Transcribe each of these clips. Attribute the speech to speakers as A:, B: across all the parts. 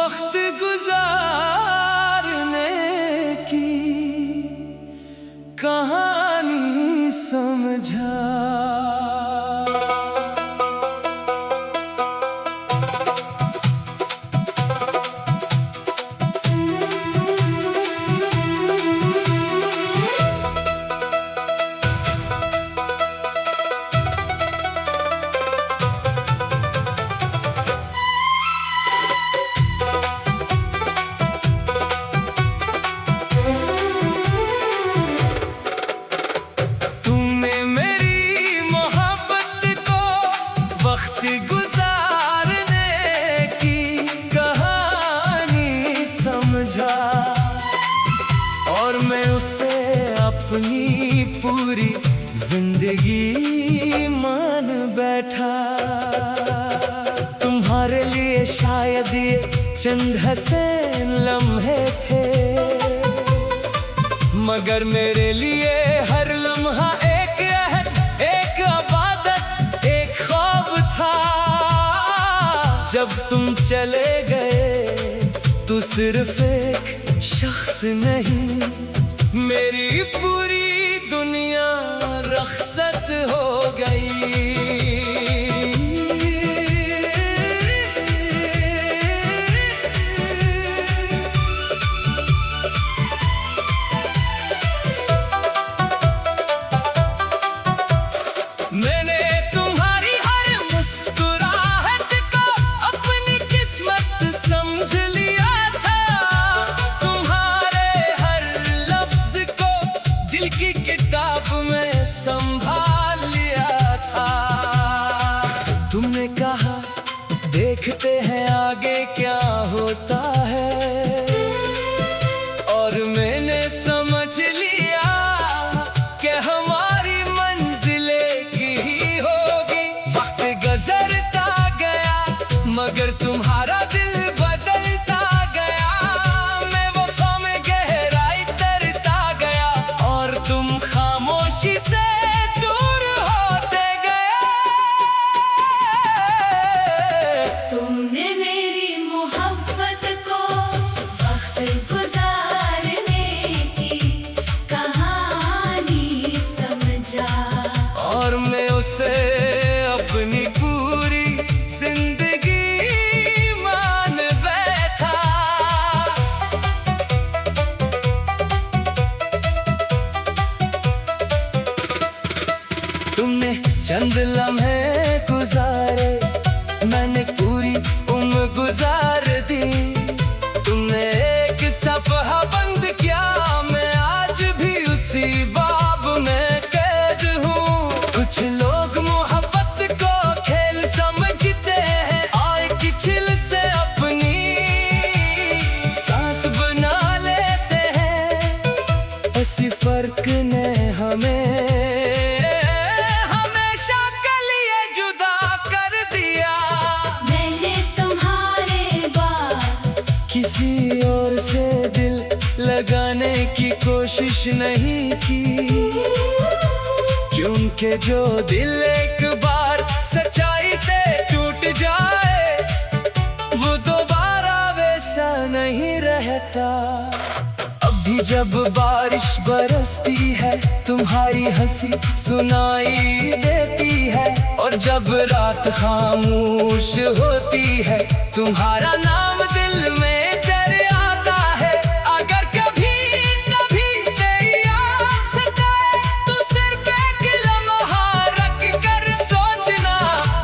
A: वक्त गुजारने की कहानी समझा। वक्त गुजारने की कहानी समझा और मैं उसे अपनी पूरी जिंदगी मान बैठा। तुम्हारे लिए शायद ये चंद हसीन लम्हे थे, मगर मेरे लिए हर लम्हा एक अहद, एक इबादत, एक ख्वाब था। जब तुम चले गए तो सिर्फ एक शख्स नहीं, मेरी पूरी दुनिया रख्सत हो गई। मैंने तुम्हारी हर मुस्कुराहट को अपनी किस्मत समझ लिया था, तुम्हारे हर लफ्ज को दिल की किताब में संभाल लिया था। तुमने कहा देखते हैं आगे क्या होता है, और मैंने समझ लिया कि हमारी मगर तुम्हारा दिल बदलता गया, मैं वफा में गहराई तरता गया और तुम खामोशी से दूर होते गए।
B: तुमने मेरी मोहब्बत को वक्त गुजारने की कहानी समझा
A: और मैं उसे अपनी पूरी जिंदगी तुमने चंद लम्हे गुजारे, मैंने पूरी उम्र गुजार दी। तुमने एक सफ़हा बंद किया, मैं आज भी उसी बाब में कैद हूँ। कुछ लोग मोहब्बत को खेल समझते हैं, आए की छिल से अपनी सांस बना लेते हैं। ऐसी फर्क ने हमें किसी और से दिल लगाने की कोशिश नहीं की, क्योंकि जो दिल एक बार सच्चाई से टूट जाए वो दोबारा वैसा नहीं रहता। अभी जब बारिश बरसती है तुम्हारी हंसी सुनाई देती है, और जब रात खामोश होती है तुम्हारा नाम दिल में डर आता है। अगर कभी कभी तेरी याद सताए तो सिर्फ एक लम्हा रख कर सोचना,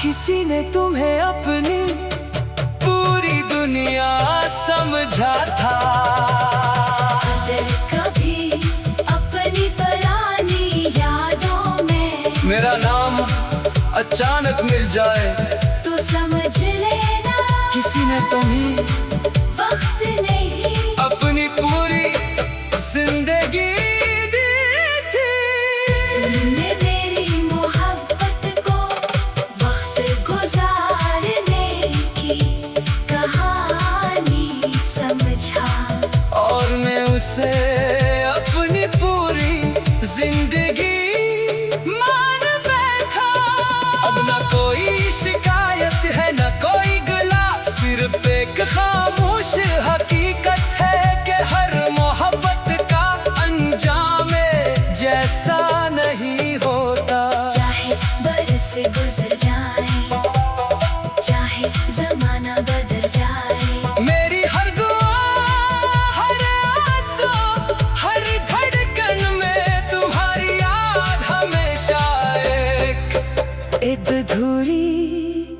A: किसी ने तुम्हें अपनी पूरी दुनिया समझा था।
B: अगर कभी अपनी पुरानी यादों में
A: मेरा नाम अचानक मिल जाए
B: तो समझ लेना
A: किसी ने तुम्हें
B: वक्त नहीं
A: अपनी पूरी जिंदगी दी थी।
B: तुमने मेरी मोहब्बत को वक्त गुजारने की कहानी समझा
A: और मैं उसे अपनी पूरी जिंदगी मान बैठा। अब ना कोई शिकायत है ना कोई गिला, सिर्फ एक खामोश पूरी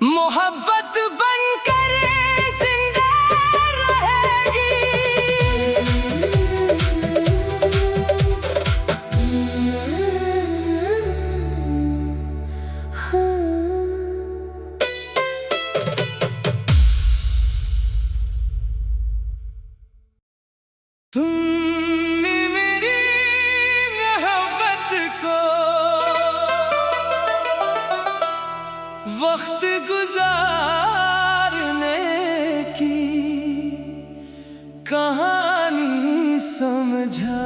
A: मोहब्बत बनकर जिंदा रहेगी। तुमने मेरी मोहब्बत को वक्त गुजारने की कहानी समझा।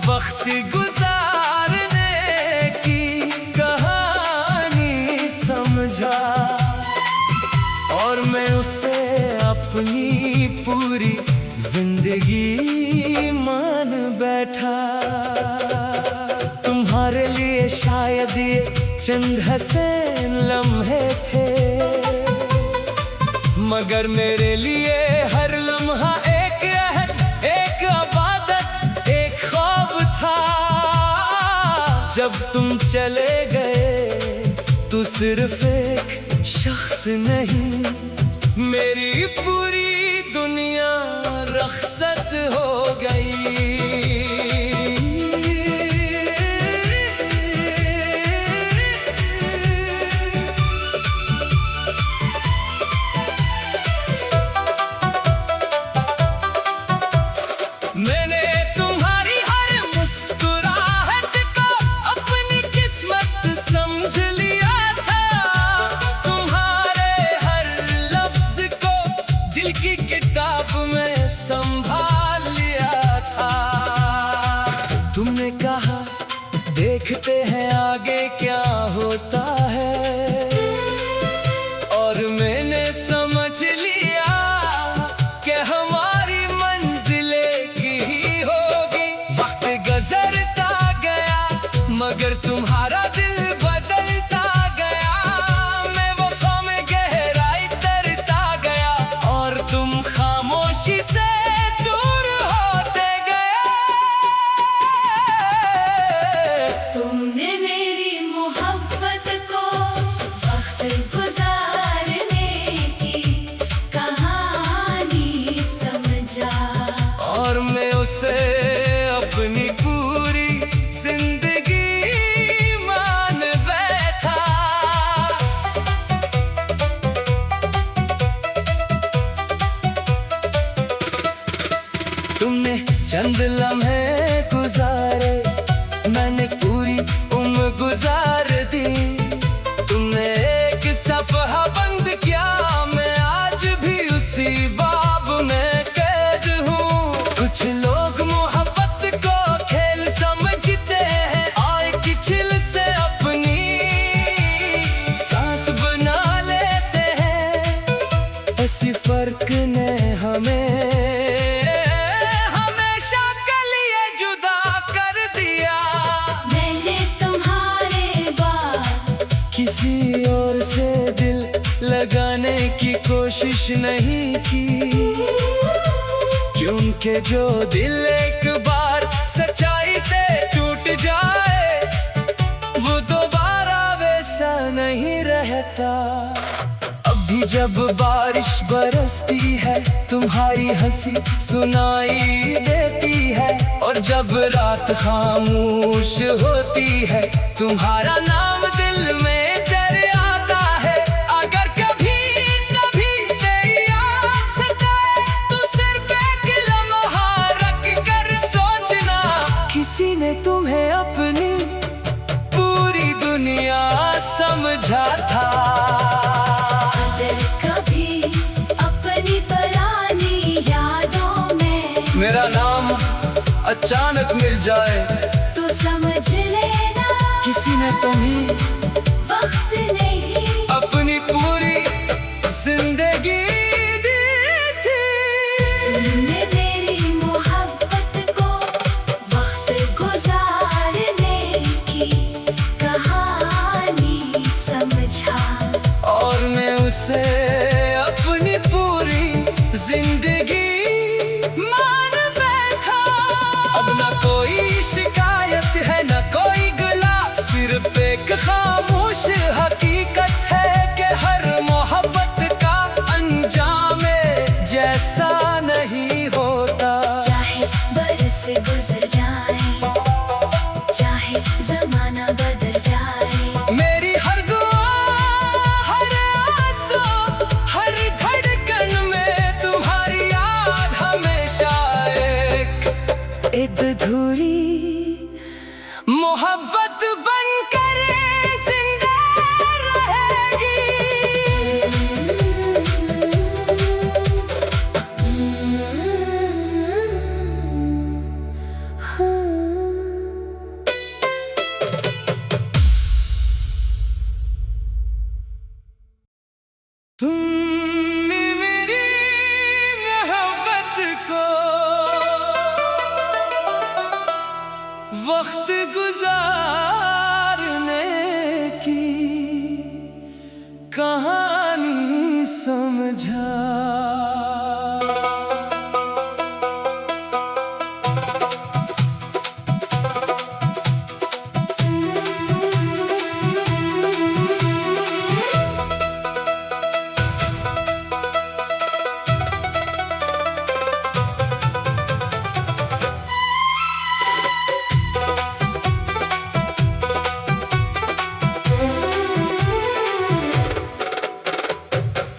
A: वक्त गुजारने की कहानी समझा और मैं उसे अपनी पूरी जिंदगी मान बैठा। तुम्हारे लिए शायद ये चंद हसीन लम्हे थे, मगर मेरे लिए हर लम्हा एक अहद, एक इबादत, एक ख्वाब था। जब तुम चले गए तो सिर्फ एक शख्स नहीं, मेरी पूरी दुनिया रख्सत हो गई। मैंने तुम्हारी हर मुस्कुराहट को अपनी किस्मत समझ लिया था, तुम्हारे हर लफ्ज को दिल की किताब में संभाल लिया था। तुमने कहा देखते हैं आगे क्या होता है, और मैंने समझ लिया कि हमारी मगर तुम्हारा दिल बदलता गया। मैं वफा में गहराई तरता गया और तुम खामोशी से दूर होते गए।
B: तुमने मेरी मोहब्बत को वक्त गुजारने की कहानी समझा
A: और मैं उसे अपनी पूरी जिंदगी तुमने चंद लम्हे गुजारे, मैंने पूरी उम्र गुजार दी। तुमने एक सफ़हा बंद किया, मैं आज भी उसी बाब में कैद हूँ। कुछ लोग मोहब्बत को खेल समझते हैं, आए की छिल से अपनी सांस बना लेते हैं। ऐसी फर्क ने हमें किसी और से दिल लगाने की कोशिश नहीं की, क्योंकि जो दिल एक बार सच्चाई से टूट जाए वो दोबारा वैसा नहीं रहता। अभी जब बारिश बरसती है तुम्हारी हंसी सुनाई देती है, और जब रात खामोश होती है तुम्हारा नाम दिल में डर आता है। अगर कभी कभी तेरी याद सताए तो सिर्फ एक लम्हा रख कर सोचना, किसी ने तुम्हें अपनी पूरी दुनिया समझा था।
B: अगर कभी अपनी पुरानी यादों में
A: मेरा नाम अचानक मिल जाए
B: तो समझ लेना
A: किसी ने तुम्हें
B: वक्त नहीं
A: अपनी पूरी जिंदगी दी थी।
B: तुमने मेरी मोहब्बत को वक्त गुजारने की कहानी समझा,
A: और मैं उसे अपनी पूरी जिंदगी मान बैठा। अब ना कोई शिकायत है ना कोई गिला, सिर्फ एक खामोश हकीकत है कि हर मोहब्बत का अंजाम जैसा नहीं होता।
B: चाहे बरस गुजर जाए, चाहे जमाना बदल जाए,
A: मेरी हर दुआ, हर आंसू, हर धड़कन में तुम्हारी याद हमेशा एक अधूरी मोहब्बत बनकर जिंदा रहेगी। तुमने मेरी मोहब्बत को वक्त गुजारने की कहानी समझा।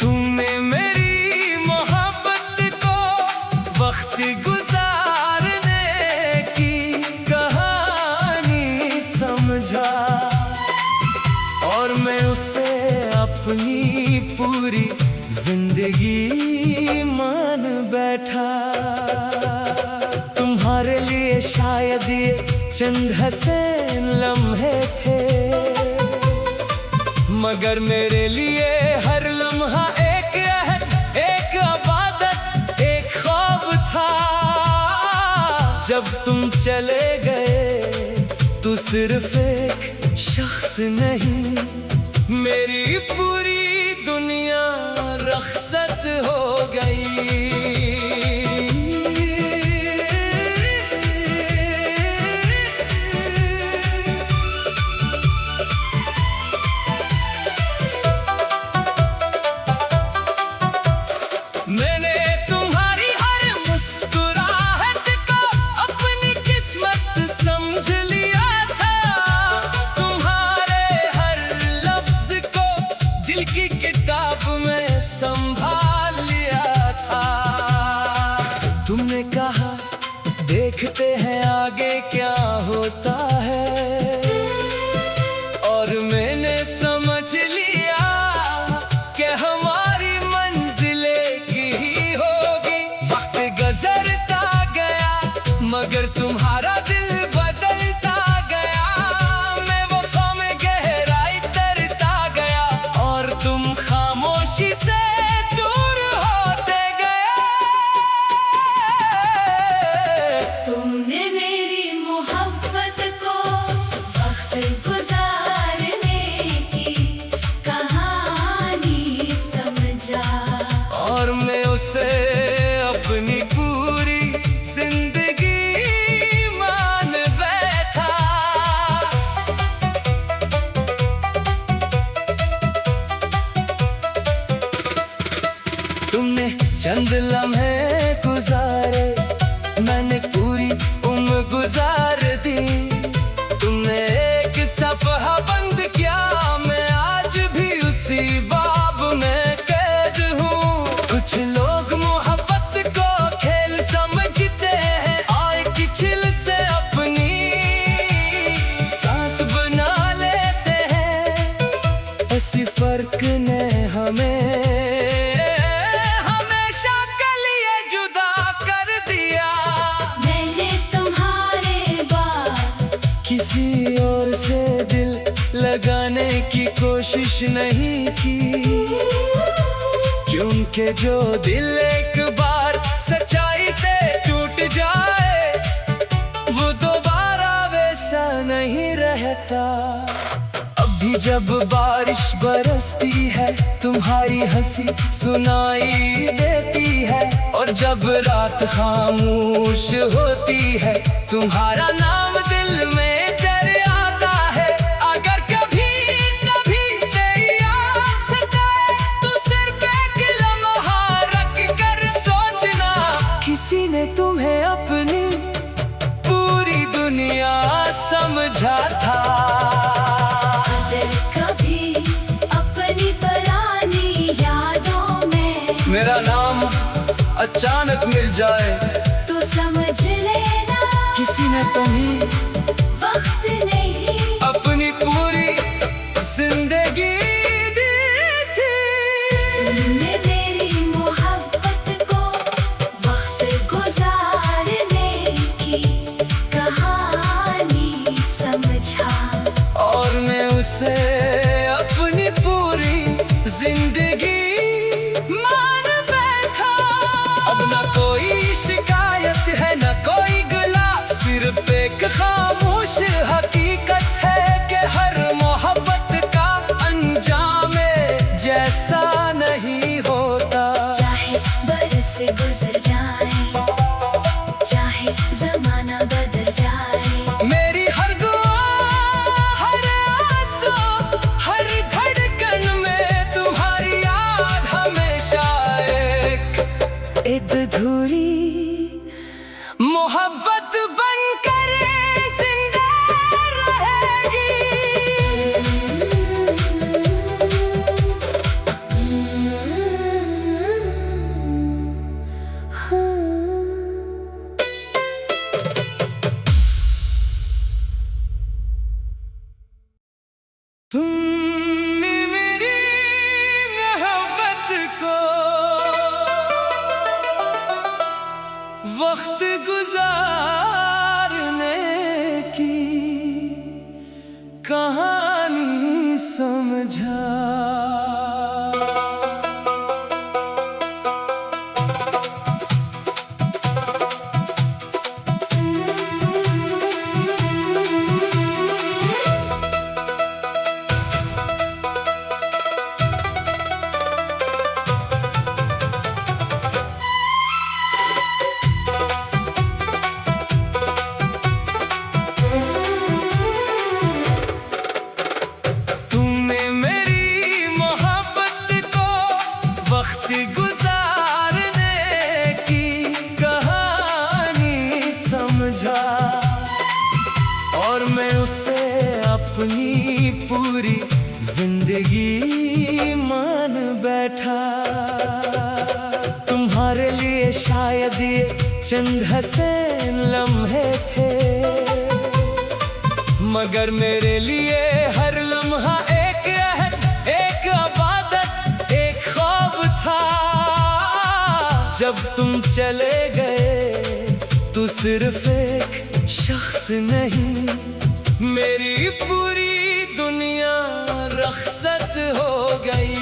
A: तुमने मेरी मोहब्बत को वक्त गुजारने की कहानी समझा, और मैं उसे अपनी पूरी जिंदगी मान बैठा। तुम्हारे लिए शायद ये चंद हसीन लम्हे थे, मगर मेरे लिए हर लम्हा एक अहद, एक इबादत, एक ख्वाब था। जब तुम चले गए तो सिर्फ एक शख्स नहीं, मेरी पूरी दुनिया रख्सत हो गई। मैंने तुम्हारी हर मुस्कुराहट को अपनी किस्मत समझ लिया था, तुम्हारे हर लफ्ज को दिल की किताब में संभाल लिया था। तुमने कहा देखते हैं आगे क्या होता है, और मैंने समझ लिया कि हमारी मंजिल एक ही होगी। वक्त गुजरता गया मगर तुम्हारा दिल बदलता गया, मैं वफा में गहराई तरता गया, और तुम खामोशी से दूर होते गए।
B: तुमने मेरी मोहब्बत को वक्त गुजारने की कहानी समझा,
A: और मैं उसे अपनी पूरी जिंदगी मान बैठा। तुमने चंद लम्हे गुजारे, मैंने पूरी उम्र गुजार दी। तुमने एक सफहा बंद किया, मैं आज भी उसी बाब में कैद हूँ। कुछ लोग मोहब्बत को खेल समझते हैं, आए की छिल से अपनी सांस बना लेते हैं। ऐसी फर्क ने हमें हमेशा के लिए जुदा कर दिया।
B: मैंने तुम्हारे बाद
A: किसी और से दिल कोशिश नहीं की, क्योंकि जो दिल एक बार सच्चाई से टूट जाए वो दोबारा वैसा नहीं रहता। अभी जब बारिश बरसती है तुम्हारी हंसी सुनाई देती है, और जब रात खामोश होती है तुम्हारा नाम दिल में डर आता है। अगर कभी कभी तेरी याद सताए तो सिर्फ एक लम्हा रख कर सोचना, किसी ने तुम्हें अपनी पूरी दुनिया समझा था।
B: अगर कभी अपनी पुरानी यादों में
A: मेरा नाम अचानक मिल जाए
B: तो समझ लेना
A: किसी ने तुम्हें
B: वक्त नहीं
A: अपनी पूरी जिंदगी दी थी।
B: तुमने मेरी मोहब्बत को वक्त गुजारने की कहानी समझा,
A: और मैं उसे अपनी पूरी जिंदगी मान बैठा। अब न कोई शिकायत है न कोई गिला, सिर्फ एक खामोश हकीकत है कि हर मोहब्बत का अंजाम जैसा नहीं होता।
B: चाहे बरस गुजर जाए, चाहे जमाना बदल जाए,
A: मेरी हर दुआ हर आंसू हर धड़कन में तुम्हारी याद हमेशा एक अधूरी मोहब्बत बनकर जिंदा रहेगी। तुमने मेरी मोहब्बत को वक्त गुजारने की कहानी समझा। तुमने मेरी मोहब्बत को वक्त गुजारने की कहानी समझा, और मैं उसे अपनी पूरी जिंदगी मान बैठा। तुम्हारे लिए शायद ये चंद हसीन लम्हे थे, मगर मेरे लिए हर लम्हा एक अहद एक इबादत एक ख्वाब था। जब तुम चले गए तो सिर्फ एक शख्स नहीं मेरी पूरी दुनिया रख्सत हो गई।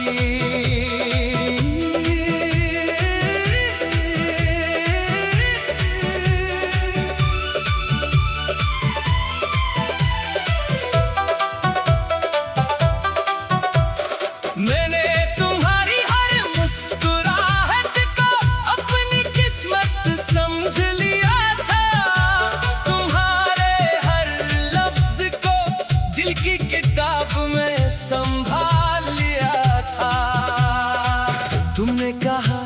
A: मैंने तुम्हारी हर मुस्कुराहट को अपनी किस्मत समझ लिया था, तुम्हारे हर लफ्ज को दिल की किताब में संभाल लिया था। तुमने कहा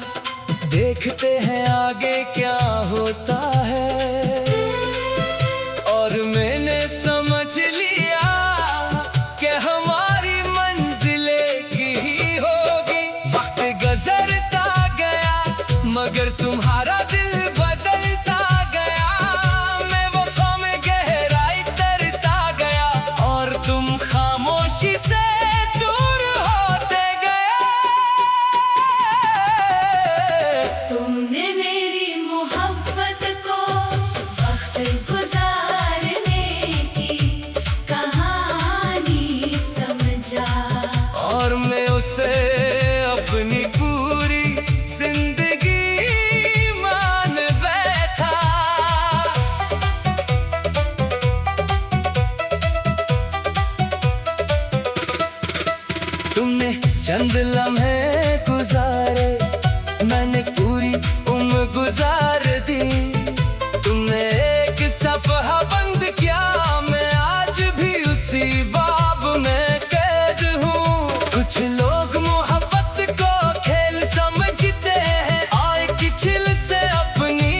A: देखते हैं आगे क्या होता है, और मैंने समझ लिया कि हमारी मंजिल एक ही होगी। वक्त गुजरता गया मगर तुम्हारा दिल बदलता गया, मैं वफा में गहराई तरता गया और तुम खामोशी से दूर होते गए।
B: तुमने मेरी मोहब्बत को वक्त गुजारने
A: चंद लम्हे गुजारे, मैंने पूरी उम्र गुजार दी। तुमने एक सफहा बंद किया, मैं आज भी उसी बाब में कैद हूँ। कुछ लोग मोहब्बत को खेल समझते हैं, आए की छिल से अपनी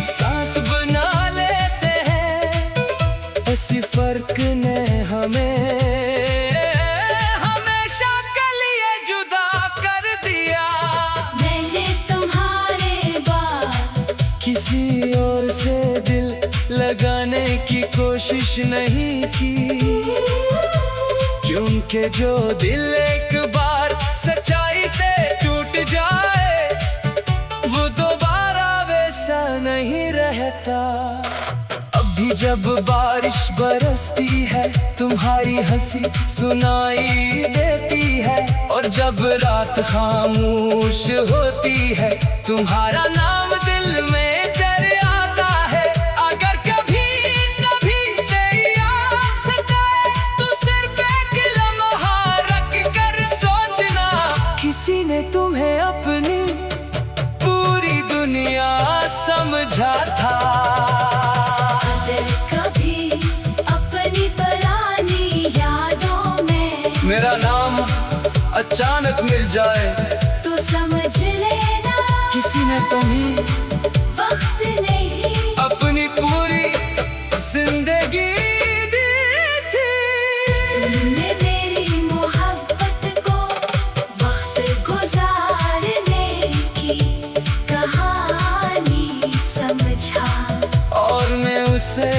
A: सांस बना लेते हैं। ऐसी फर्क ने हमें हमेशा के लिए जुदा कर दिया।
B: मैंने तुम्हारे बाद
A: किसी और से दिल लगाने की कोशिश नहीं की, क्योंकि जो दिल एक बार सच्चाई से टूट जाए वो दोबारा वैसा नहीं रहता। अभी जब बारिश बरसती है तुम्हारी हंसी सुनाई देती है, और जब रात खामोश होती है तुम्हारा नाम दिल में डर आता है। अगर कभी कभी तेरी याद सताए तो सिर्फ एक लम्हा रख कर सोचना, किसी ने तुम्हें अपनी पूरी दुनिया समझा था।
B: अगर कभी अपनी पुरानी यादों में
A: मेरा नाम अचानक मिल जाए
B: तो समझ लेना
A: किसी ने तुम्हें
B: वक्त नहीं
A: अपनी पूरी जिंदगी दी थी।
B: तुमने मेरी मोहब्बत को वक्त गुजारने की कहानी समझा,
A: और मैं उसे